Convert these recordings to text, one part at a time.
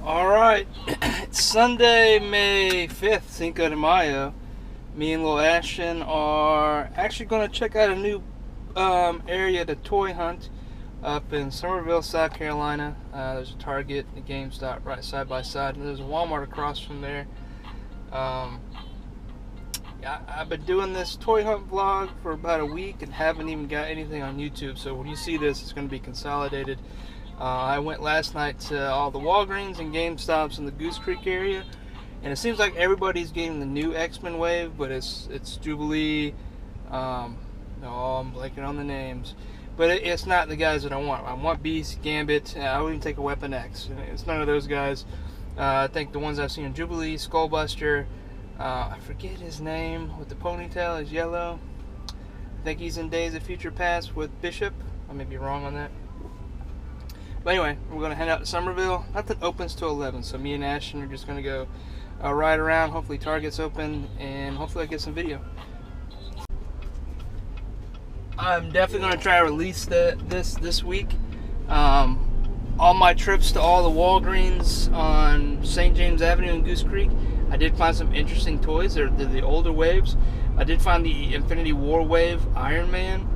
All right, it's Sunday, May 5th, Cinco De Mayo. Me and Lil Ashton are actually going to check out a new area to toy hunt up in Summerville, South Carolina. There's a Target and a Gamestop right side by side, and there's a Walmart across from there. I've been doing this toy hunt vlog for about a week and haven't even got anything on YouTube, so when you see this, it's going to be consolidated. I went last night to all the Walgreens and GameStops in the Goose Creek area, and it seems like everybody's getting the new X-Men wave, but it's Dio-Bolic. No, I'm blanking on the names, but it's not the guys that I want. I want Beast, Gambit. I would even take a Weapon X. It's none of those guys. I think the ones I've seen: Dio-Bolic, Skullbuster. I forget his name with the ponytail. Is yellow. I think he's in Days of Future Past with Bishop. I may be wrong on that. But anyway, we're going to head out to Summerville. Nothing opens till 11, so me and Ashton are just going to go ride around. Hopefully Target's open, and hopefully I get some video. I'm definitely going to try to release this week. All my trips to all the Walgreens on St. James Avenue in Goose Creek, I did find some interesting toys. They're the older waves. I did find the Infinity War Wave Iron Man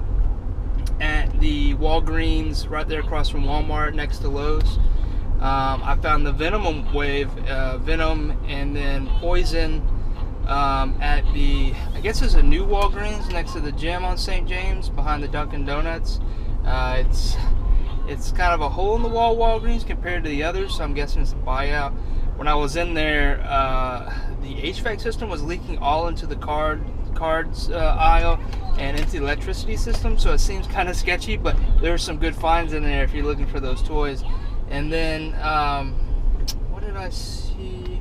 at the Walgreens right there across from Walmart next to Lowe's. I found the Venom wave, Venom and then Poison at the, I guess there's a new Walgreens next to the gym on St. James behind the Dunkin' Donuts. It's kind of a hole in the wall Walgreens compared to the others, so I'm guessing it's a buyout. When I was in there, the HVAC system was leaking all into the cards aisle and into the electricity system, so it seems kind of sketchy, but there's some good finds in there if you're looking for those toys. And then what did I see?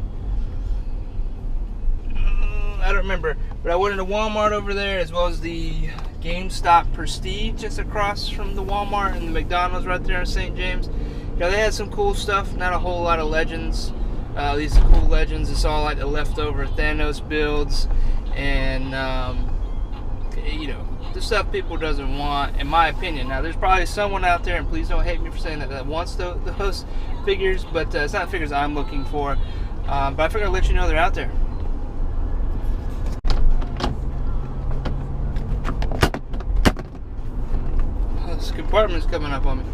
I don't remember, but I went into Walmart over there, as well as the GameStop Prestige just across from the Walmart, and the McDonald's right there in St. James. You know, they had some cool stuff, not a whole lot of legends. These are cool legends. It's all like the leftover Thanos builds and you know, the stuff people doesn't want, in my opinion. Now, there's probably someone out there, and please don't hate me for saying that wants those figures, but it's not figures I'm looking for. But I figured I'd let you know they're out there. This compartment's coming up on me.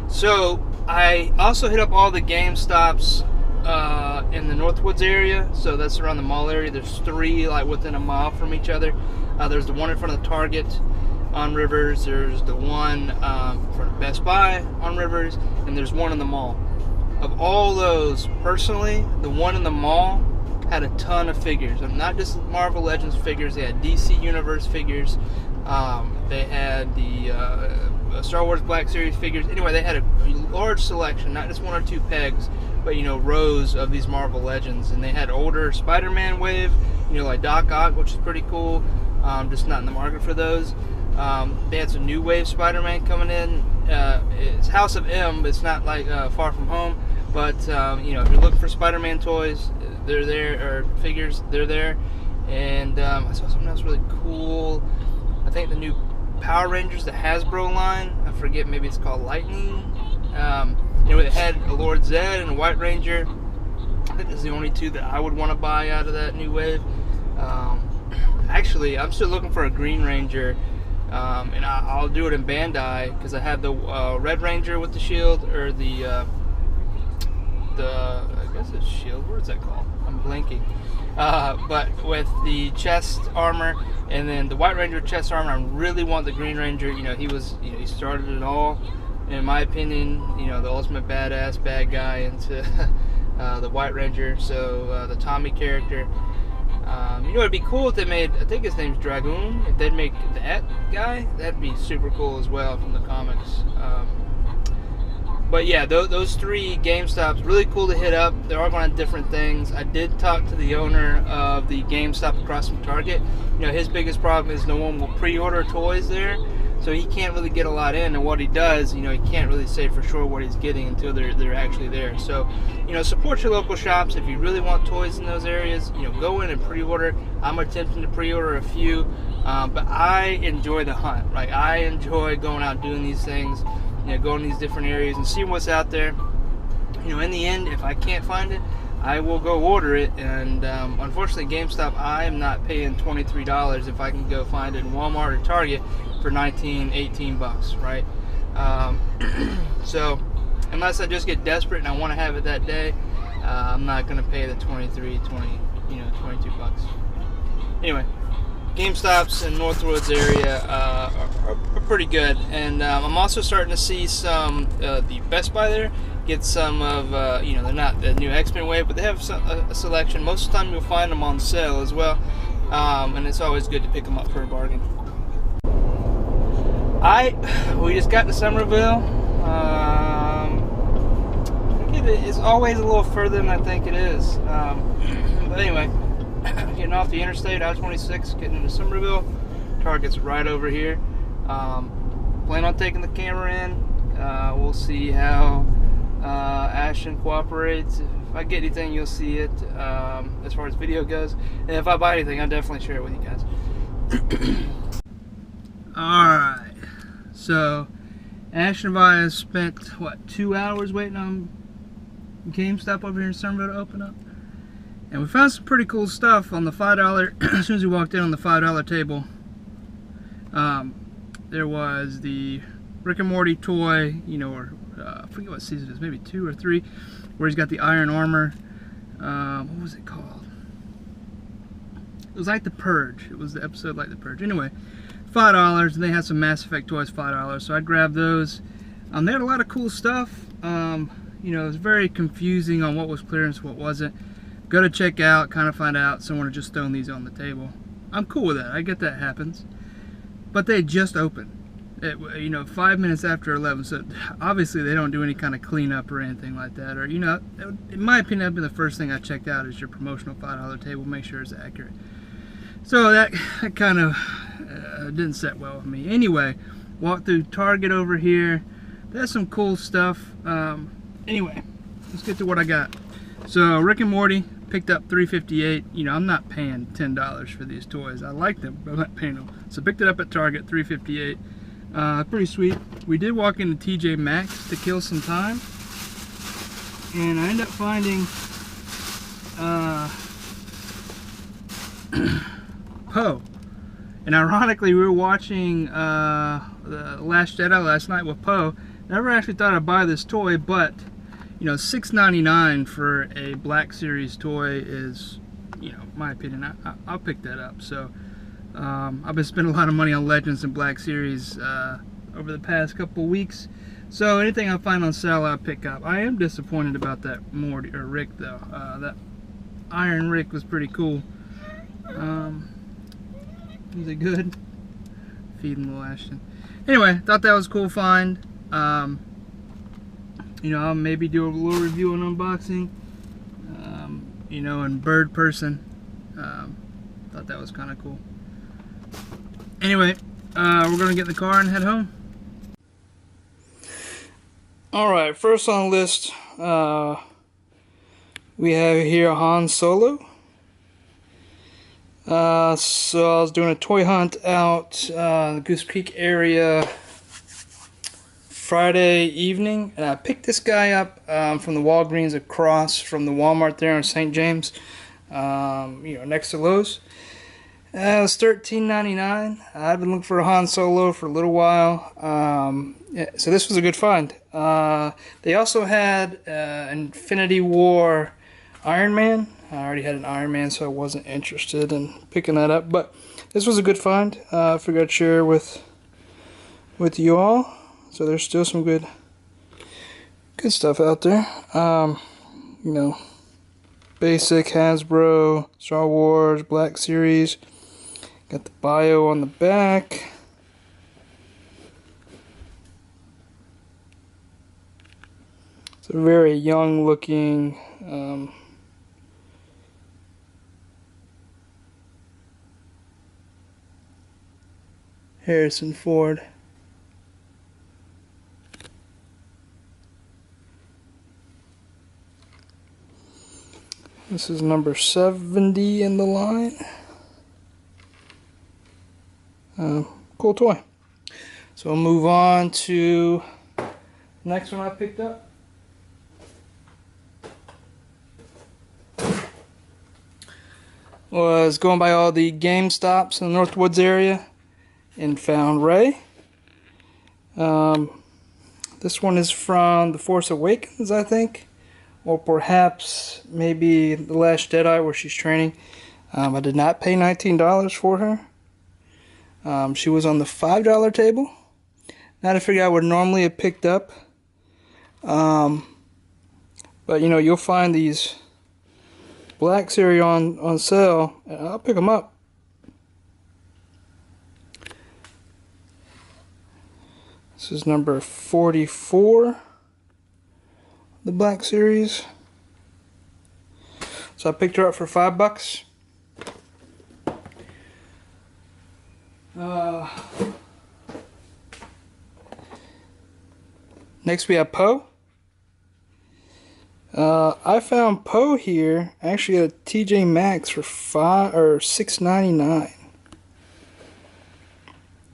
So I also hit up all the GameStops in the Northwoods area, so that's around the mall area. There's 3 like within a mile from each other. There's the one in front of the Target on Rivers, there's the one in front of Best Buy on Rivers, and there's one in the mall. Of all those, personally, the one in the mall had a ton of figures. Not just Marvel Legends figures, they had DC Universe figures, they had the Star Wars Black Series figures. Anyway, they had a large selection, not just 1 or 2 pegs, but, you know, rows of these Marvel Legends. And they had older Spider-Man wave, you know, like Doc Ock, which is pretty cool. Just not in the market for those. They had some new wave Spider-Man coming in. It's House of M, but it's not like Far From Home. But you know, if you're looking for Spider-Man toys, they're there, or figures, they're there. And I saw something else really cool. I think the new Power Rangers, the Hasbro line. I forget, maybe it's called Lightning. You know, it had a Lord Zed and a White Ranger. I think that's the only 2 that I would want to buy out of that new wave. Actually, I'm still looking for a Green Ranger, and I'll do it in Bandai, because I have the Red Ranger with the shield, or the I guess it's shield. What is that called? I'm blanking. But with the chest armor, and then the White Ranger chest armor, I really want the Green Ranger. You know, he started it all. In my opinion, you know, the ultimate badass bad guy into the White Ranger. So the Tommy character. You know, it'd be cool if they made, I think his name's Dragoon, if they'd make that guy, that'd be super cool as well from the comics. But yeah, those 3 GameStops, really cool to hit up. They're all going to different things. I did talk to the owner of the GameStop across from Target. You know, his biggest problem is no one will pre-order toys there, so he can't really get a lot in. And what he does, you know, he can't really say for sure what he's getting until they're actually there. So, you know, support your local shops. If you really want toys in those areas, you know, go in and pre-order. I'm attempting to pre-order a few, but I enjoy the hunt. Like, I enjoy going out doing these things. You know, going to these different areas and seeing what's out there. in the end, if I can't find it, I will go order it. And unfortunately, GameStop, I am not paying $23 if I can go find it in Walmart or Target for 19, 18 bucks, right? So unless I just get desperate and I want to have it that day, I'm not going to pay the 22 bucks. Anyway, GameStops in Northwoods area are pretty good, and I'm also starting to see some the Best Buy there get some of they're not the new X-Men wave, but they have a selection. Most of the time you'll find them on sale as well, and it's always good to pick them up for a bargain. We just got to Summerville. It's always a little further than I think it is, but anyway. Getting off the interstate, I-26, getting into Summerville. Target's right over here. Plan on taking the camera in. We'll see how Ashton cooperates. If I get anything, you'll see it as far as video goes. And if I buy anything, I'll definitely share it with you guys. Alright, so Ashton and I have spent, 2 hours waiting on GameStop over here in Summerville to open up. And we found some pretty cool stuff on the $5, as soon as we walked in on the $5 table. There was the Rick and Morty toy, or I forget what season it is, maybe 2 or 3, where he's got the iron armor. What was it called? It was like The Purge. It was the episode like The Purge. Anyway, $5, and they had some Mass Effect toys, $5, so I grabbed those. They had a lot of cool stuff. It was very confusing on what was clearance, what wasn't. Go to check out, kind of find out. Someone had just thrown these on the table. I'm cool with that. I get that happens. But they just opened. 5 minutes after 11. So obviously they don't do any kind of cleanup or anything like that. Or, in my opinion, that'd be the first thing I checked out is your promotional $5 table. Make sure it's accurate. So that kind of didn't set well with me. Anyway, walked through Target over here. There's some cool stuff. Anyway, let's get to what I got. So Rick and Morty picked up $3.58. I'm not paying $10 for these toys. I like them, but I'm not paying them. So picked it up at Target, $3.58. Pretty sweet. We did walk into TJ Maxx to kill some time, and I ended up finding Poe. And ironically, we were watching The Last Jedi last night with Poe. Never actually thought I'd buy this toy, but $6.99 for a Black Series toy is, in my opinion, I'll pick that up. So I've been spending a lot of money on Legends and Black Series over the past couple weeks. So anything I find on sale, I'll pick up. I am disappointed about that Rick though. That Iron Rick was pretty cool. Was it good? Feeding little Ashton. Anyway, thought that was a cool find. I'll maybe do a little review and unboxing, and bird person. Thought that was kind of cool. Anyway, we're going to get in the car and head home. Alright, first on the list, we have here Han Solo. So I was doing a toy hunt out the Goose Creek area Friday evening, and I picked this guy up from the Walgreens across from the Walmart there in St. James, next to Lowe's. It was $13.99. I've been looking for a Han Solo for a little while, so this was a good find. They also had Infinity War Iron Man. I already had an Iron Man, so I wasn't interested in picking that up, but this was a good find. I figured I'd share with you all. So there's still some good stuff out there. Basic Hasbro, Star Wars, Black Series. Got the bio on the back. It's a very young looking Harrison Ford. This is number 70 in the line. Cool toy. So we'll move on to the next one I picked up. was going by all the Gamestops in the Northwoods area and found Rey. This one is from The Force Awakens, I think, or perhaps maybe The Last Jedi where she's training. I did not pay $19 for her. She was on the $5 table. Not a figure I would normally have picked up. But you know, you'll find these Black Series on sale, and I'll pick them up. This is number 44, the Black Series. So I picked her up for $5. Next we have Poe. I found Poe here actually at TJ Maxx for $6.99.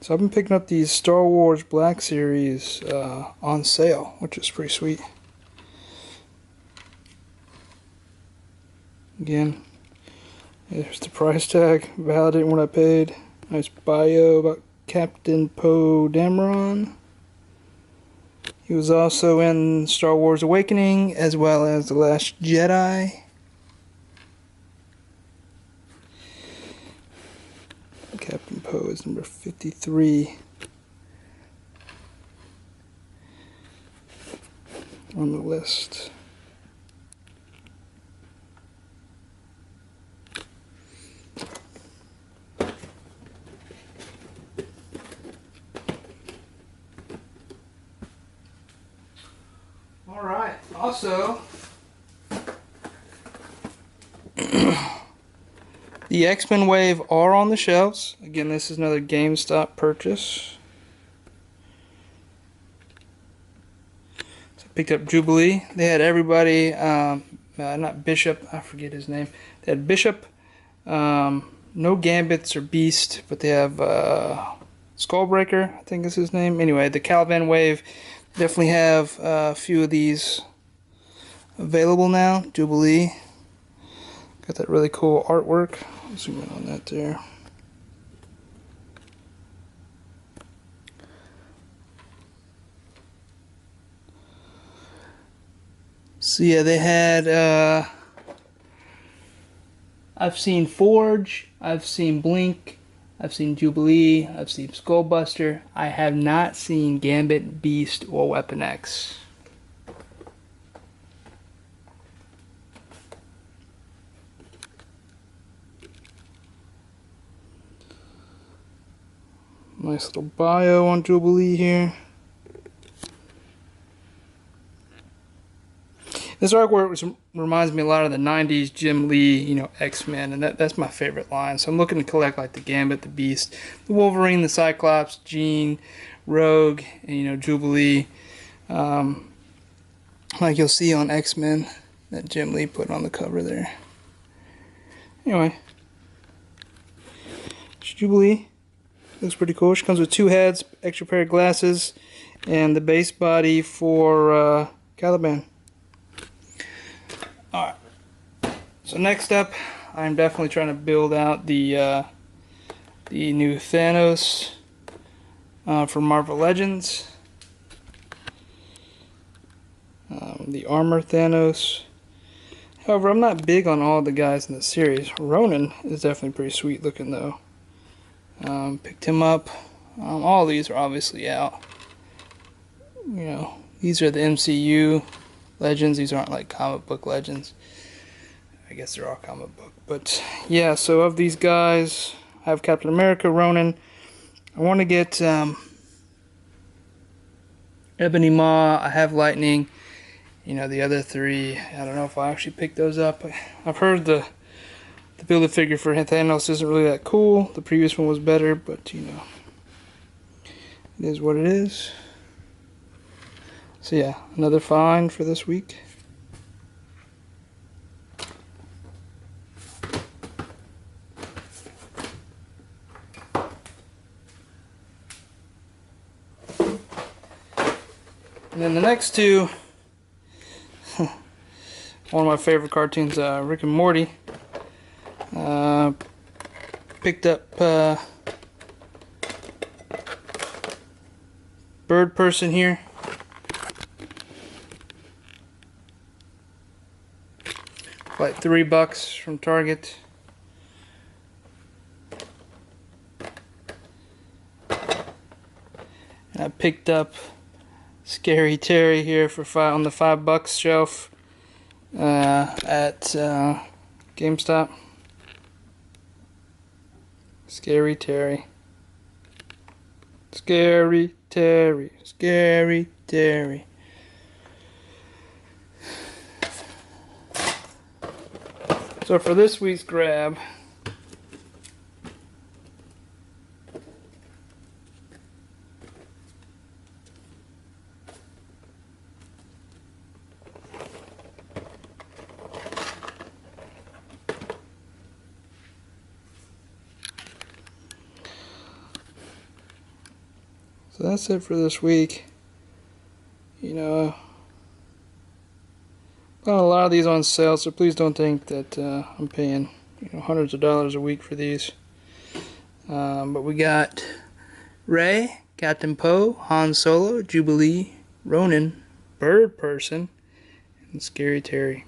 So I've been picking up these Star Wars Black Series on sale, which is pretty sweet. Again, there's the price tag, validating what I paid. Nice bio about Captain Poe Dameron. He was also in Star Wars Awakening as well as The Last Jedi. Captain Poe is number 53 on the list. All right. Also, the X-Men Wave are on the shelves. Again, this is another GameStop purchase. So I picked up Dio-Bolic. They had everybody, not Bishop, I forget his name. They had Bishop, no Gambits or Beast, but they have Skullbreaker, I think is his name. Anyway, the Caliban Wave definitely have a few of these available now. Dio-Bolic. Got that really cool artwork. I'll zoom in on that there. So yeah, they had, I've seen Forge, I've seen Blink, I've seen Dio-Bolic, I've seen Skullbuster. I have not seen Gambit, Beast, or Weapon X. Nice little bio on Dio-Bolic here. This artwork reminds me a lot of the 90s Jim Lee, you know, X-Men, and that's my favorite line. So I'm looking to collect like the Gambit, the Beast, the Wolverine, the Cyclops, Jean, Rogue, and you know, Dio-Bolic. Like you'll see on X-Men that Jim Lee put on the cover there. Anyway, it's Dio-Bolic. Looks pretty cool. She comes with 2 heads, extra pair of glasses, and the base body for Caliban. Alright. So next up, I'm definitely trying to build out the new Thanos for Marvel Legends. The armor Thanos. However, I'm not big on all the guys in the series. Ronan is definitely pretty sweet looking though. Picked him up. All these are obviously out. You know, these are the MCU Legends. These aren't like comic book Legends. I guess they're all comic book. But yeah, so of these guys, I have Captain America, Ronan. I want to get Ebony Maw. I have Lightning. You know, the other 3, I don't know if I actually picked those up. I've heard the Build-A-Figure for Thanos isn't really that cool. The previous one was better, but you know, it is what it is. So yeah, another find for this week. And then the next 2, one of my favorite cartoons, Rick and Morty. Picked up bird person here. Like $3 from Target. I picked up Scary Terry here for on the $5 shelf at GameStop. Scary Terry. Scary Terry. Scary Terry. So for this week's grab, so that's it for this week. You know, got a lot of these on sale, so please don't think that I'm paying hundreds of dollars a week for these. But we got Rey, Captain Poe, Han Solo, Jubilee, Ronin, Bird Person, and Scary Terry.